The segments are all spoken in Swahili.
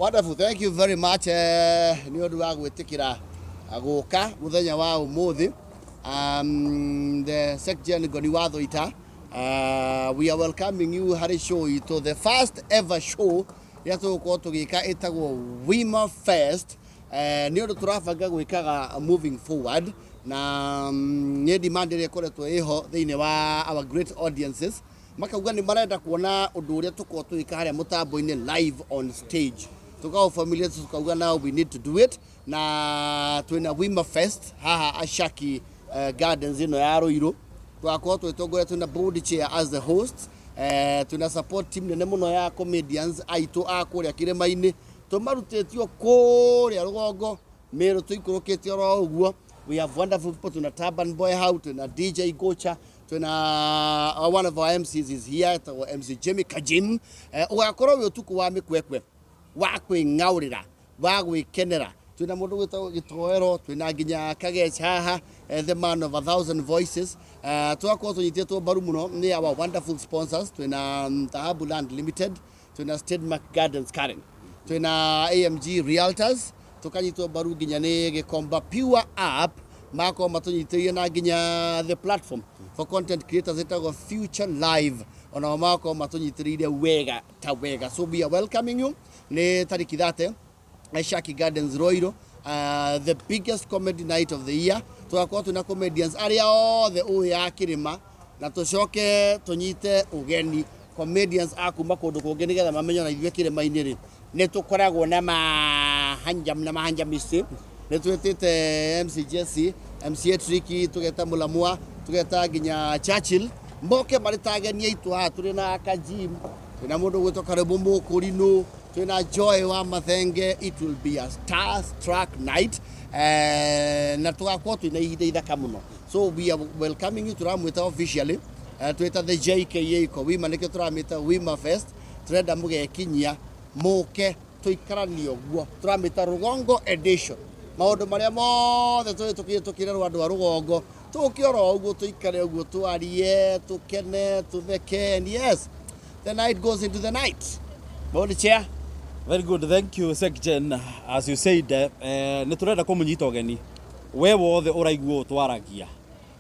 Wonderful, thank you very much. Ni undu wa gwitikira aguka muthenya wa umuthi. The Secretary Ngoni wa Thuita. We are welcoming you Harry show to the first ever show ya tuko tugika itagwo Wima Fest. Ni undu turabanga gwikaga moving forward na ni demand ire koretwo iho thiine wa our great audiences. Makauga ni marenda kuona undu uria tuko twika haria mutambo-ini live on stage. Tukao familia tukauga now we need to do it na twina Wima Fest haha Ashaki Gardens ino ya Ruiru. Twako twitongore twina board chair as the host. Tuna support team nene muno ya comedians aitu akuria kirema-ini tumarutetio kuria rugongo mero tuikurukitio ro uguo. We have wonderful people. Tuna Turban Boy House, tuna DJ Gocha, tuna one of our MCs is here, our MC Jimmy Kajim. Ugakora we utuku wa mikwekwe wa kwingaurira wa gwikenera. Tuna mundu gwitagwo Gitoero, tuna nginya Kageci haha, the man of 1,000 voices. Twako tunyitetwo baru muno ni our wonderful sponsors. Tuna Dhahabu Land Limited, tuna Stedmark Gardens Karen, tuna AMG Realtors, tukanyitwo baru nginya ni Gikomba Pure App mako matunyitirie na nginya the platform for content creators itago Future Live ona mako matunyitirie wega ta wega. So we are welcoming you ni tariki 30 Ashaki Gardens Ruiru, the biggest comedy night of the year. Twako tuna comedians aria othe uya kirima na tucoke tunyite ugeni comedians akuma kundu kungi nigetha mamenyo na ithwe kirima-ini ri ni tukoragwo na mahanjamisi ni twitite MC Jesse, MC Tricky, tugeta Mulamwa, tugeta nginya Churchill moke maritagenia itu ha turi na Kajim, tuna mundu gwitwo Karibu Mukurino, tuna Joy wa Mathenge. It will be a star-struck night na tugakorwo twina ihinda ithaka muno. So we are welcoming you. Turamwita officially twita the JKA ko Wima nikio turamita Wima Fest. Turenda mugekinyia muke tuikaranio guo turamita Rugongo edition. Maundu maria mothe tukire rwandu wa Rugongo tukioro uguo tuikare uguo twarie tukene tutheke. And yes, the night goes into the night. Board chair. Very good, thank you Secretary. As you said, ni turenda kumunyita ugeni we wothe uraiguo twaragia.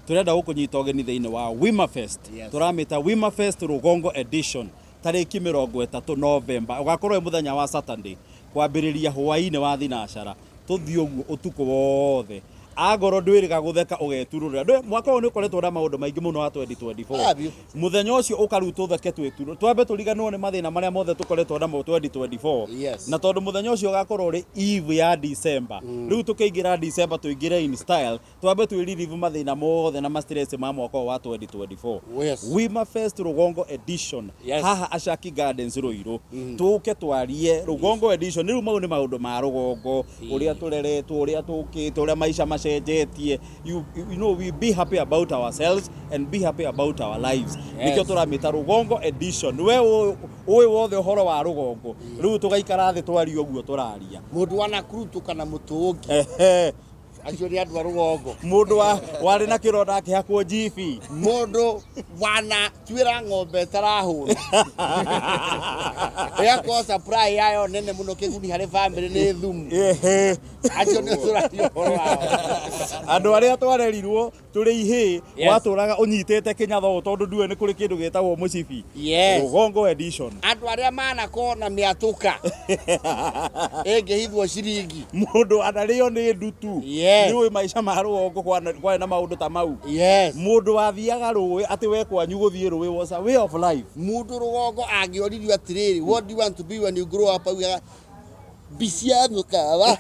Turenda gukunyita ugeni thiini wa Wima Fest. Turamita Wima Fest Rugongo edition tariki 30 November. Ugakorwo muthenya wa Saturday kwambiriria hwaini wa thinashara tuthio uguo utuko wothe agoro ndwiriga gutheka ugetururira ndwe mwaka uyu ni ukoretwo na maundu maingi muno wa 2024 muthenya ucio ukarutwo theke twituru twambe turiganwo ni mathina maria mothe tukoretwo na mo 2024 na tondu muthenya ucio ugakorwo ri eve ya December riu tukiingira December tuingire in style twambe twiririvu mathina mothe na stress ma mwaka wa 2024 Wima Fest Rugongo edition haha Ashaki Gardens Ruiru tuke twarie Rugongo edition riu mau ni maundu ma Rugongo uria tureretwo uria tukite uria maisha you know, we be happy about ourselves and be happy about our lives. Nikio turamita Rugongo edition we wothe horo wa Rugongo riu tugaikara thi twario guo turaria mundu wana krutu kana mutungi acio ni andu a Rugongo mundu wari na kironda akihakwo jibi mundu wana twira ng'ombe tarahura yako surprise yayo nene muno kiguni hari family ni thumu acio ni turario andu aria twarerirwo turi ihi waturaga unyitete kinyatho tondu ndue ni kuri kindu getagwo mucibi Rugongo edition andu aria mana kona miatuka engehithwo ciringi mundu anario ni ndutu ni maisha ma Rugongo kwa na maundu ta mau mundu wathiaga ruwi ati we kwanyu guthie ruwi was a way of life. Mundu Rugongo angioririo atiriri, what do you want to be when you grow up? Bisiano kawa.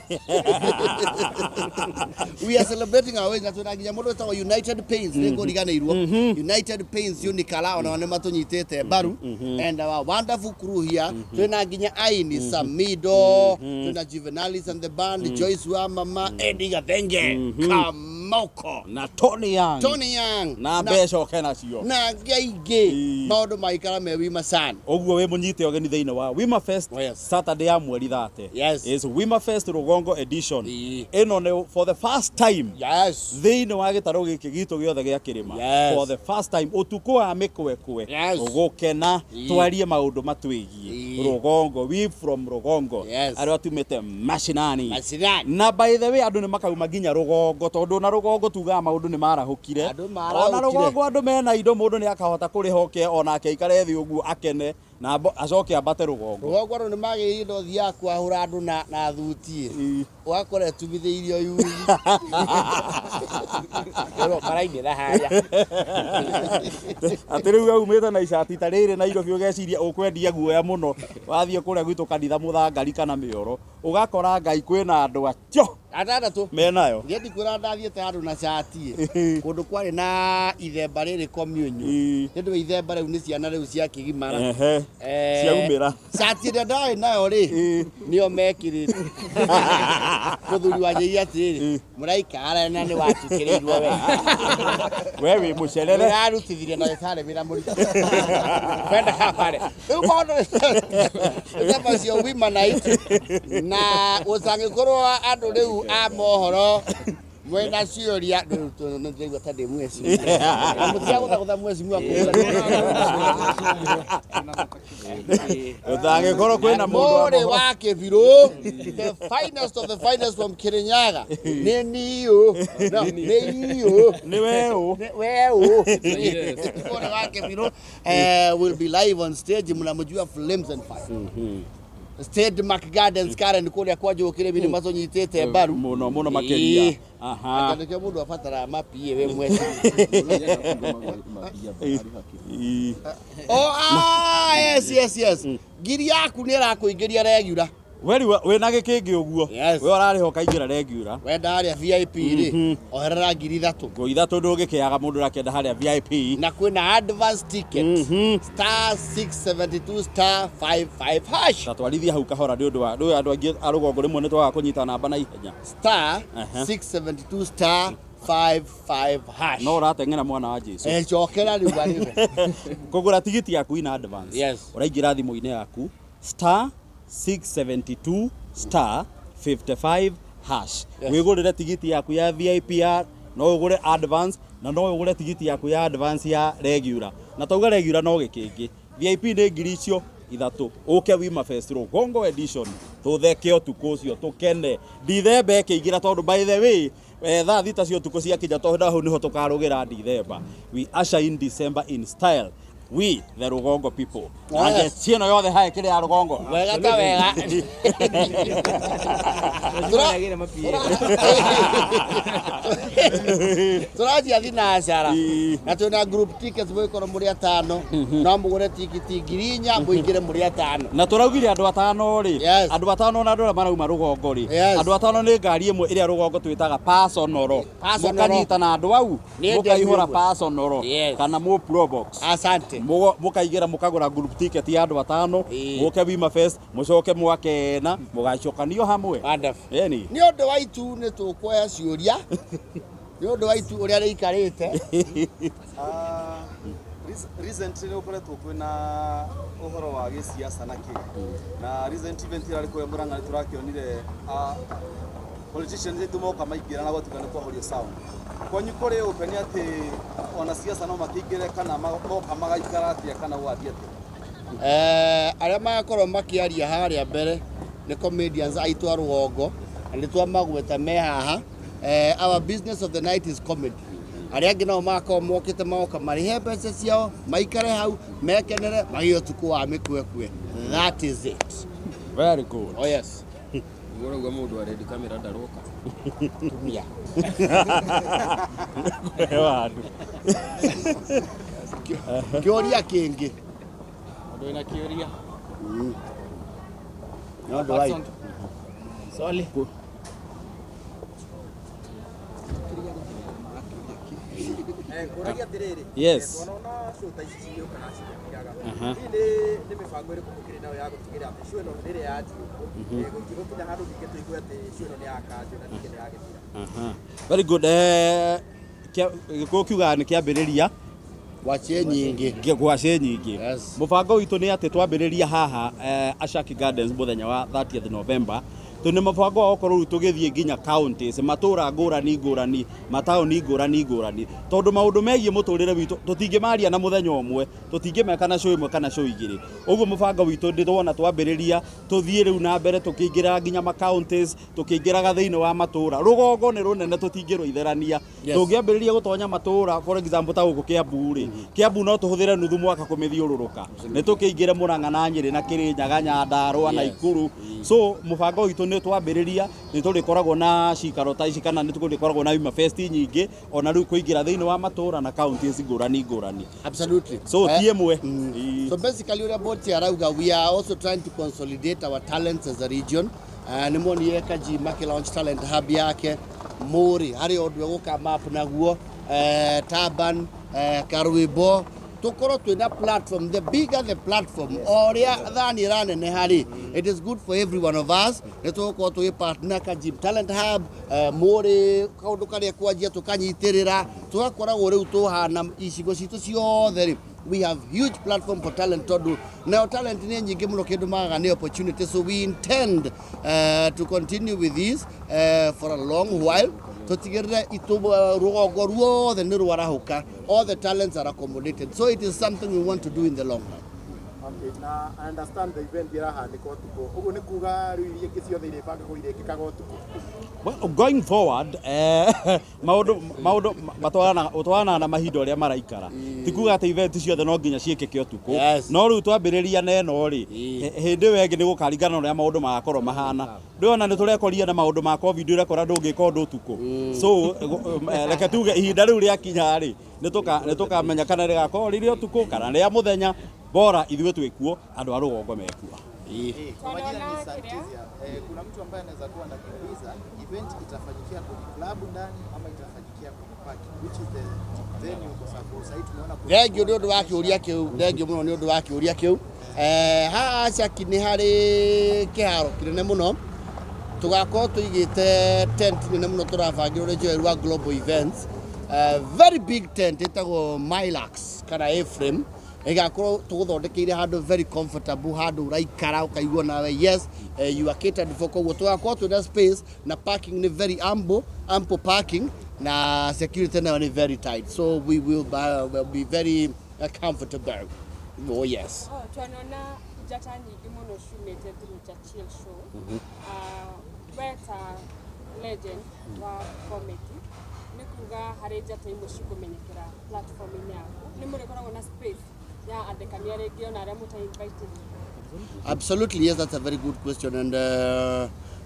We are celebrating our ways. Tunaginya mundu wetagwo United Pains ningo riganirwo United Pains unikala ona wane matunyitete baru and our wonderful crew here. Tuna nginya Aini Samido, tuna Juvenalis and the band, Joyce wa mama Eddie Gathenge. Come moko na Tony Young na mbeca okena cio na ngeige maundu maikara me wima sana oguo we munyite ogeni thiine wa Wima Fest Saturday ya mweri 30 is Wima Fest Rugongo edition ino ne for the first time thiine wa gitaro giki gitu giothe gia kirima for the first time utuko wa mikwekwe ugukena twarie maundu matwigie Rugongo we from Rugongo ari atumite mashinani na by the way andu ni makauma nginya Rugongo tondu na Rugongo tuga maundu ni marahukire ona Rugongo andu mena indo mundu ni akahota kurihoke ona akeikare thi uguo akene na acoke abate Rugongo andu ni magire ndo thia kwahura andu na thuti wakore tumitheirio yuri ero marainira haya atiriu aumite na ishati tarire na indo biogeciria ukwendia guoya muno wathie kuria gwitu kanitha muthangari kana mioro ugakora ngai kwina andu acio atandatu menayo ngendi kwira ndathiete handu na shati kundu kwari na ithemba riri communion ndu ithemba riu ni ciana riu cia kigimara ciaumira shati nda ndai nayo ri nio mekirite muthuri wa nyei atiri muraikara na ni watukirirwo we wi mucerere arutithirie na thare mira muri kwenda kapare riu kondo ithemba cio wima night na usangikorwo andu riu a mohoro mwena cioria ndigwa tande mwezi mutia gutha mwezi mwa utange koro kwina mundu wa Kibiru the finest of the finest from Kirinyaga ni niyo ni weo mundu wa Kibiru will be live on stage mnamjua Flames and Fire State Mark Gardens Karen kuria kwa jukire bini mazonyitete baru muno makeria akandike mundu afatara mapie we mwezi yes giri yaku ni rakuingiria regular we na gikingi uguo we orariho kaingira regular we ndaria VIP ri oherera ngiri 3 ngo ithatu ndungikiaga mundu rakenda haria VIP na kwina advance ticket star 672 star 55 hash tatwarithia hau kahora ni undu wa andu angi a Rugongo rimwe ni twaga kunyita namba na ihenya star 672 star 55 hash no rateng'era mwana wa Jesu chokera riu bari kugura tigiti yaku ina advance uraingira thimu-ini yaku star 672 star 55 hash wigurire tigiti yaku ya VIP no ugure advance na no ugure tigiti yaku ya advance ya regular na tauga regular no gikingi VIP ni ngiri icio ithatu uke Wima Fest Rugongo edition tutheke utuku ucio tukene ndithemba ikiingira tondu by the way thaa thita cio tuku cia kinja tondu hau niho tukarugira ndithemba we usher in December in style we the Rugongo people age cieno yothe hae kiri ya Rugongo wega ta wega turajia thina ashara na tuna group tickets mwikoro muri atano no mugure tikiti ngirinya muingire muri atano na turaugire andu atano ri andu atano na andu marauma Rugongo ri andu atano ni ngari imwe iria Rugongo twitaga personal mukanyita na andu au mukaihura personal kana mu pro box asante mukaigira mukagura group ticket ya andu atano muke Wima Fest mucoke mwakena mugacokanio hamwe ni undu wa itu ni tukoya ciuria ni undu wa itu uria rikarite recently ukoretwo kwina uhoro wa gisiasa na recent event ira riko Murang'a turakionire politicians tumoka maigira na gwatukana kwa horio sound kwanyu kore upeni ati ona siasa no makingire kana moka magaikara atia kana wathie aria magakorwo makiaria haria mbere ni comedians aitu a Rugongo na twamagweta me haha our business of the night is comedy aria angi nao magakorwo mokite maoka marihe mbeca ciao maikare hau mekenere magio tuku wa mikwekwe that is it very good yes Ngoro mundu aredi kamera ndaroka tumia wandu kioria kingi ndo ina kioria no do ai swali Ngoragia diriri. Yes. Tunaona show ta ici cio kana ciaga. Ni mibango iri kumukiri nayo ya gutigira ati show ino riri yati. Gutigokinya handu ninge tuigue ati show ino ni yakanjo na ninge ni yagithira. Very good. Kiuga ni kiambiriria Wacie nyingi. Gwacie nyingi. Yes. Mubango witu ni ati twambiriria haha Ashaki Gardens muthenya wa 30th November. Tune mabango wa okorwo tugithie nginya counties matura ngurani mataoni ngurani tondu maundu megie muturire witu tutingimaria na muthenya umwe tutingimeka na show imwe kana show igiri uguo mubango witu nditwona twambiriria tuthie riu na mbere tukiingira nginya ma counties tukiingira thiini wa matura rugongo ni runene tutingirwitherania tungiambiriria gutonya matura for example ta guku Kiambu ri Kiambu no tuhuthire nuthu mwaka kumithiururuka ni tukiingire Murang'a na Nyeri na Kirinyaga Nyandarua na Ikuru so mubango witu ni twambiriria ni turikoragwo na cikaro ta ici kana ni turikoragwo na wima fest nyingi ona riu kuingira thiini wa matura na counties ngurani. Absolutely. So tiemwe. So basically about Arauga, we are also trying to consolidate our talents as a region. Nimoni yekaji maki launch talent hub yake Mori hari odwe guka map naguo Taban Karwibo tukoro twina platform. The bigger the platform oria thani rane ne hari it is good for every one of us. Netoko to partner ka Gym Talent Hub Mori kaundu karia kwajia tukanyitirira tugakora uri utuhana icigo citu ciothe. We have huge platform for talent todu now talent ni nyingi muno kindu maga ni opportunity, so we intend to continue with this for a long while. Tutigirira rugongo ruothe ni rwarahuka, all the talents are accommodated, so it is something we want to do in the long run. Okay, now I understand the event irahandikwo tuko uguo ni kuga riu iria ingi ciothe iribanga ko irikikaga utuko. Well, going forward maundu matwarana na mahinda uria maraikara tikuga ati event ciothe no nginya ciikike utuko no riu twambiriria na eno ri hindi wengi ni gukaringana uria maundu magakorwo mahana ndiona ni turekoria na maundu ma covid urekora ndungika undu utuko so reke tuge ihinda riu ria kinya ri ni tukamenya kana rigakorwo riri utuko kana ria muthenya bora ithuĩ twĩkuo andũ a rũgongo mekuo. Kwa majina ni Santizia. Kuna mtu ambaye anaweza kuwa anajiuliza event itafanyikia kwenye club ndani ama itafanyikia kwenye park, which is the venue kwa sababu sasa tumeona Thengio ni undu wa kiuria kiu, thengio muno ni undu wa kiuria kiu. Haha Ashaki ni hari kiharo kinene muno tugakorwo tuigite tent nene muno turabangirwo ni Joel wa Global Events. Very big tent itagwo Milax kana A-frame igakorwo tuguthondekeire handu very comfortable, handu uraikara ukaigua nawe yes you are catered for. Koguo tugakorwo twina space na parking ni very ample parking na security nayo ni very tight, so we will be very comfortable. Oh yes. Tunaona jata nyingi muno shumete through Churchill show. Beta legend wa comedy nikuga hari jata imwe cikumenyekera platform ini yaku ni murekoragwo na space ya andekania regi ona aria muta invited. Absolutely, yes, that's a very good question, and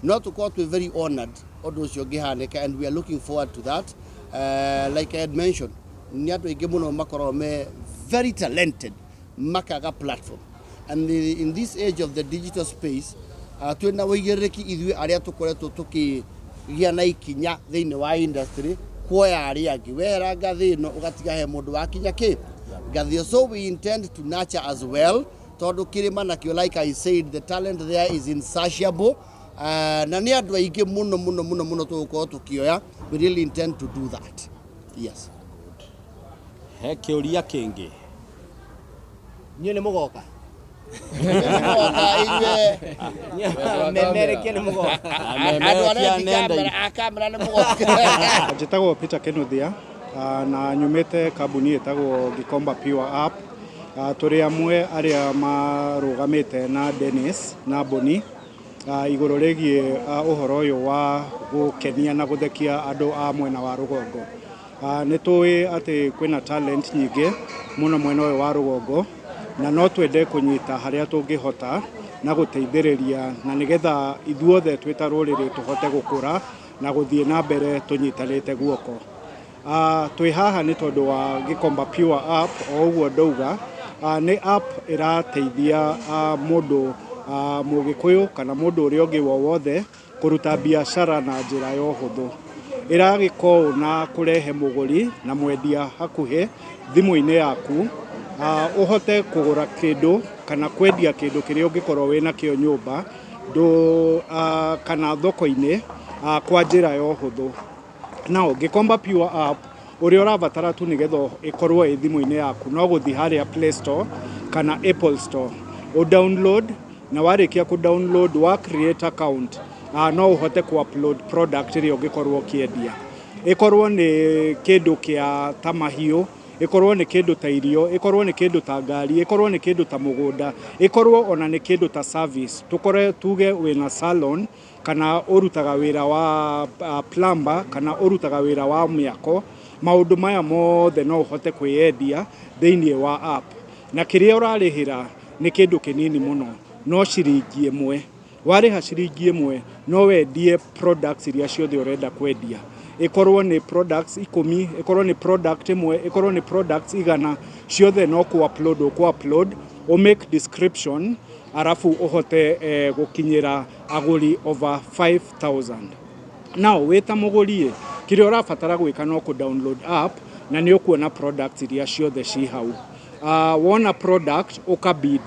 not to quote, we're very honored and we are looking forward to that. Like I had mentioned, very talented makaga platform, and in this age of the digital space twina wigereki ithui aria tukoretwo tukigia na ikinya thiini wa industry kuoya aria angi wera ngathi ino ugatiga he mundu wakinya ki ngathi. So we intend to nurture as well tondu kirima nakio, like I said, the talent there is insatiable, na ni andu aingi muno tugukorwo tukioya. We really intend to do that. Yes. He kiuria kingi Nyie ni mugoka Njĩtagwo Peter Kinuthia na nyumĩte kambuni ĩtagwo Gikomba Pure App. Tũrĩ amwe arĩa marũgamĩte na Dennis na Boni igũrũ rĩgiĩ ũhoro ũyũ wa gũkenia na gũthekia andũ a mwena wa rũgongo. Nĩ tũĩ atĩ kwĩna talent nyingĩ mũno mwena ũyũ wa rũgongo, na no twende kũnyita harĩa tũngĩhota na gũteithĩrĩria, na nĩgetha ithuothe twĩ ta rũrĩrĩ tũhote gũkũra na gũthiĩ na mbere tũnyitanĩte guoko. Twĩ haha nĩ tondũ wa Gikomba Pure App, o ũguo ndauga, nĩ app ĩrateithia mũndũ Mũgĩkũyũ kana mũndũ ũrĩa ũngĩ wothe kũruta biacara na njĩra ya ũhũthũ. ĩragĩkorwo na kũrehe mũgũri na mwendia hakuhĩ thimũ-inĩ yaku, ũhote kũgũra kĩndũ kana kwendia kĩndũ kĩrĩa ũngĩkorwo wĩna kĩo nyũmba kana thoko-inĩ kwa njĩra ya ũhũthũ. Now Gikomba Pure app ũrĩa ũrabatara tu nĩgetha ĩkorwo ĩ thimũ-inĩ yaku no gũthiĩ harĩa Play Store kana Apple Store download, na warĩkia download wa create account no ũhote upload product ĩrĩa ũngĩkorwo ũkĩendia. Ĩkorwo nĩ kĩndũ kĩa ta mahiũ, ĩkorwo nĩ kĩndũ ta irio, ĩkorwo nĩ kĩndũ ta ngari, ĩkorwo nĩ kĩndũ ta mũgũnda, ĩkorwo ona nĩ kĩndũ ta service. Tuge wĩna salon kana ũrutaga wĩra wa plumber kana ũrutaga wĩra wa mĩako, maũndũ maya mothe no ũhote kwĩyendia thĩinĩ wa app. Na kĩrĩa ũrarĩhĩra nĩ kĩndũ kĩnini mũno, no ciringi ĩmwe. Warĩha ciringi ĩmwe no wendie products iria ciothe ũrenda kwendia. Ĩkorwo nĩ products 10, ĩkorwo nĩ product ĩmwe, ĩkorwo nĩ products 100, ciothe no upload, make description, arafu ũhote gũkinyĩra agũri over 5,000. Now wĩta mũgũri kĩrĩa ũrabatara gwĩka no download app na nĩ ũkuona products iria ciothe ci hau. Wona product ũkabid,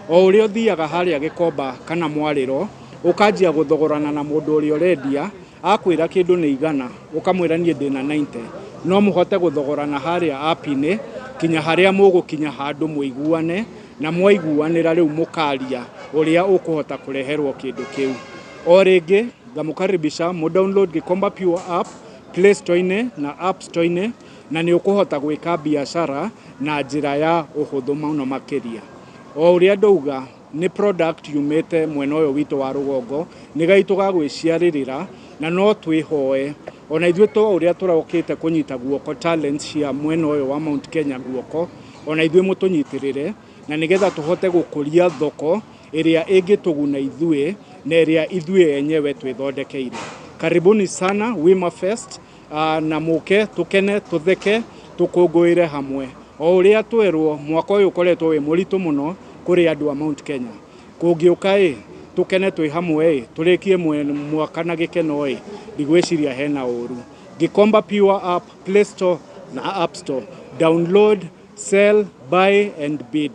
o ũrĩa ũthiaga harĩa Gikomba kana Mwarĩro ũkanjia gũthogorana na mũndũ ũrĩa ũrendia, akwĩra kĩndũ nĩ 100 ũkamwĩra niĩ ndĩna 90, no mũhote gũthogorana harĩa app-inĩ kinya harĩa mũgũkinya handũ mũiguane, na mwaiguanĩra rĩu mũkaria ũrĩa ũkũhota kũreherwo kĩndũ kĩu. O rĩngĩ ngamũkaribisha download Gikomba Pure app Play Store-inĩ na App Store-inĩ, na nĩ ũkũhota gwĩka biacara na njĩra ya ũhũthũ mũno makĩria. O ũrĩa ndauga nĩ product yumĩte mwena ũyũ witũ wa rũgongo, nĩ gai tũgagwĩciarĩrĩra na no twĩhoe ona ithuĩ to ũrĩa tũrokĩte kũnyita guoko talents cia mwena ũyũ wa Mount Kenya guoko, ona ithuĩ mũtũnyitĩrĩre na nĩgetha tũhote gũkũria thoko ĩrĩa ĩngĩtũguna ithuĩ na ĩrĩa ithuĩ enyewe twĩthondekeire. Karibuni sana Wima Fest, na mũke tũkene tũtheke tũkũngũĩre hamwe. O ũrĩa twerwo mwaka ũyũ ũkoretwo wĩ mũritũ mũno kũrĩ andũ a Mount Kenya. Kũngĩũka tũkene twĩ hamwe tũrĩkie mwaka na gĩkeno ndigwĩciria hena ũru. Gikomba Pure app Play Store na App Store. Download, sell, buy and bid.